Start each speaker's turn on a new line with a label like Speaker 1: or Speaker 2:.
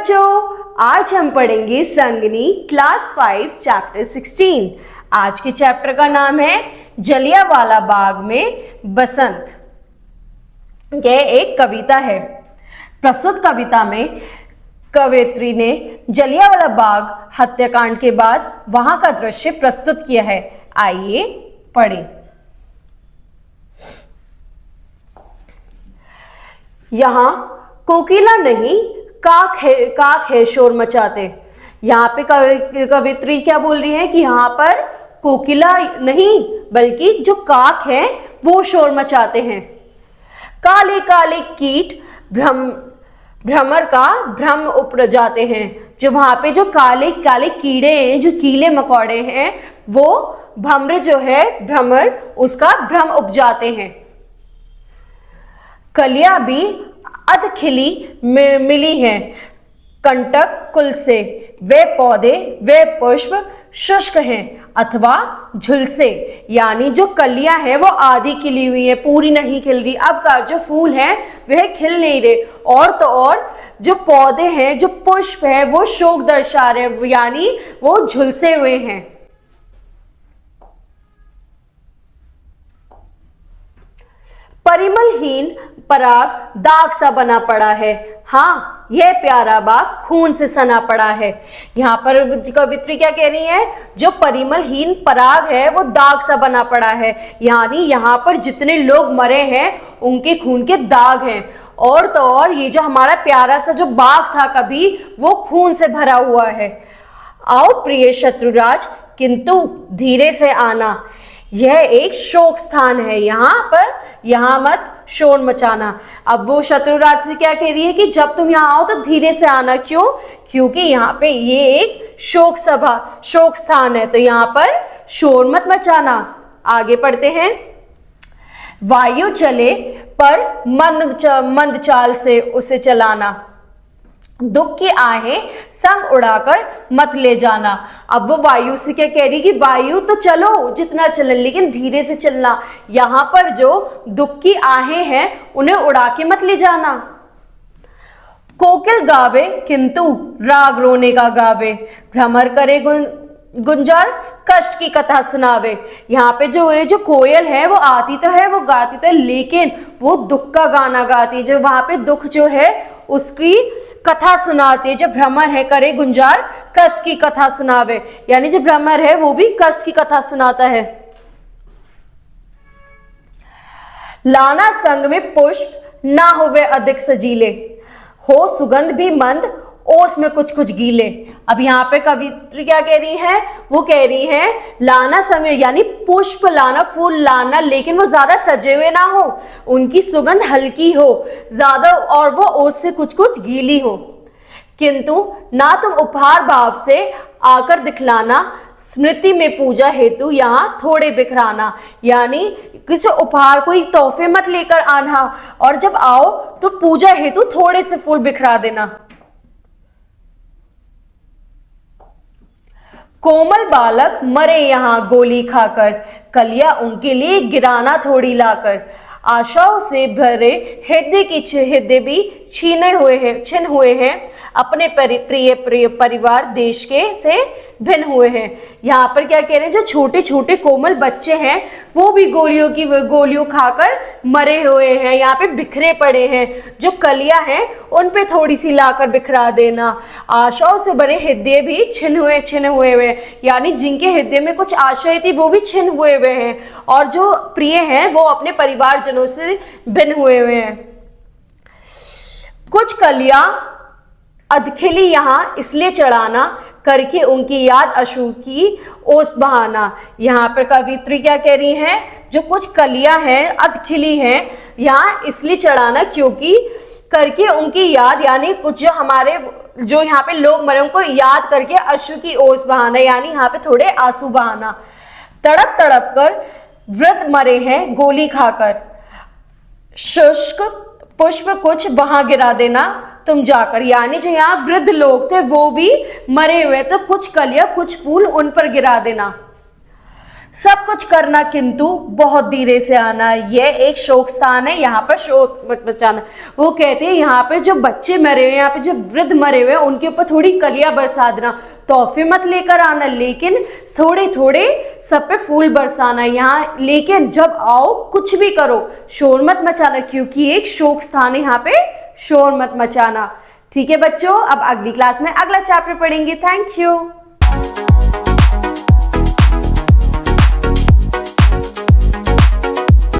Speaker 1: बच्चों, आज हम पढ़ेंगे संगनी क्लास 5 चैप्टर 16। आज के चैप्टर का नाम है जलियांवाला बाग में बसंत। यह एक कविता है। प्रस्तुत कविता में कवयित्री ने जलियांवाला बाग हत्याकांड के बाद वहां का दृश्य प्रस्तुत किया है। आइए पढ़ें। यहाँ कोकिला नहीं काक है शोर मचाते। यहाँ पे कवित्री क्या बोल रही है कि यहाँ पर कोकिला नहीं बल्कि जो काक है वो शोर मचाते हैं। काले काले कीट भ्रमर का भ्रम उपजाते हैं। जो वहां पे जो काले काले कीड़े हैं, जो कीड़े मकोड़े हैं, वो भ्रमर जो है भ्रमर उसका भ्रम उपजाते हैं। कलियां भी अध खिली मिली हैं कंटक कुल से। वे पौधे वे पुष्प शुष्क हैं अथवा झुलसे, यानी जो कलियां हैं वो आधी खिली हुई है, पूरी नहीं खिल रही। अब का जो फूल है वह खिल नहीं रहे। और तो और जो पौधे हैं, जो पुष्प है वो शोक दर्शा रहे, यानी वो झुलसे हुए हैं। परिमलहीन पराग दाग सा बना पड़ा है। हाँ, यह प्यारा बाग खून से सना पड़ा है। यहाँ पर कवित्री क्या कह रही है? जो परिमलहीन पराग है वो दाग सा बना पड़ा है, यानी यहाँ पर जितने लोग मरे हैं उनके खून के दाग हैं। और तो और ये जो हमारा प्यारा सा जो बाग था कभी, वो खून से भरा हुआ है। आओ प्रिय शत्रुराज, किंतु धीरे से आना। यह एक शोक स्थान है, यहाँ मत शोर मचाना। अब वो शत्रुराज से क्या कह रही है कि जब तुम यहाँ आओ तो धीरे से आना। क्यों? क्योंकि यहाँ पे ये एक शोक स्थान है, तो यहाँ पर शोर मत मचाना। आगे पढ़ते हैं। वायु चले पर मंद चाल से उसे चलाना। दुख की आहें संग उड़ाकर मत ले जाना। अब वो वायु से क्या कह रही कि वायु तो चलो जितना चले, लेकिन धीरे से चलना। यहाँ पर जो दुख की आहें हैं उन्हें उड़ा के मत ले जाना। कोकिल गावे किंतु राग रोने का गावे। भ्रमर करे गुंजार कष्ट की कथा सुनावे। यहाँ पे जो कोयल है वो आती तो है, वो गाती तो है, लेकिन वो दुख का गाना गाती है। जो वहां पे दुख जो है उसकी कथा सुनाती है। जो भ्रमर है करे गुंजार कष्ट की कथा सुनावे, यानी जो भ्रमर है वो भी कष्ट की कथा सुनाता है। लाना संग में पुष्प ना होवे अधिक सजीले। हो सुगंध भी मंद ओस में कुछ कुछ गीले। अब यहाँ पे कवित्री क्या कह रही है? वो कह रही है लाना समय, यानी पुष्प लाना, फूल लाना, लेकिन वो ज्यादा सजे हुए ना हो, उनकी सुगंध हल्की हो ज्यादा, और वो ओस से कुछ कुछ गीली हो। किंतु ना तुम उपहार भाव से आकर दिखलाना। स्मृति में पूजा हेतु यहाँ थोड़े बिखराना, यानी किसी उपहार कोई तोहफे मत लेकर आना, और जब आओ तो पूजा हेतु थोड़े से फूल बिखरा देना। कोमल बालक मरे यहाँ गोली खाकर। कलियां उनके लिए गिराना थोड़ी लाकर। आशाओं से भरे हृदय भी छिन हुए हैं। अपने प्रिय परिवार देश के से भिन्न हुए हैं। यहाँ पर क्या कह रहे हैं? जो छोटे छोटे कोमल बच्चे हैं वो भी गोलियों खाकर मरे हुए हैं, यहाँ पे बिखरे पड़े हैं। जो कलियां हैं उन पे थोड़ी सी लाकर बिखरा देना। आशाओं से भरे हृदय भी छिन हुए, यानी जिनके हृदय में कुछ आशाएं थी वो भी छिन हुए हैं, और जो प्रिय हैं वो अपने परिवारजनों से भिन्न हुए हैं। कुछ कलियां अधखिली यहाँ इसलिए चढ़ाना, करके उनकी याद अश्रु की ओस बहाना। यहाँ पर कवित्री क्या कह रही हैं? जो कुछ कलियां हैं अधखिली हैं यहाँ इसलिए चढ़ाना क्योंकि करके उनकी याद, यानी कुछ जो यहाँ पे लोग मरे उनको याद करके अश्रु की ओस बहाना, यानी यहाँ पे थोड़े आंसू बहाना। तड़प तड़प कर वृद्ध मरे हैं गोली खाकर। शुष्क पुष्प कुछ वहां गिरा देना तुम जाकर, यानी जो यहाँ वृद्ध लोग थे वो भी मरे हुए, तो कुछ कलियां कुछ फूल उन पर गिरा देना। सब कुछ करना किंतु बहुत धीरे से आना, ये एक शोक स्थान है, यहाँ पर शोक मत मचाना। वो कहते हैं यहाँ पे जो बच्चे मरे हुए, यहाँ पे जो वृद्ध मरे हुए हैं, उनके ऊपर थोड़ी कलियां बरसा देना, तोहफे मत लेकर आना, लेकिन थोड़े थोड़े सब पे फूल बरसाना यहाँ, लेकिन जब आओ कुछ भी करो शोर मत मचाना, क्योंकि एक शोक स्थान है यहाँ पे, शोर मत मचाना। ठीक है बच्चों, अब अगली क्लास में अगला चैप्टर पढ़ेंगे। Thank you.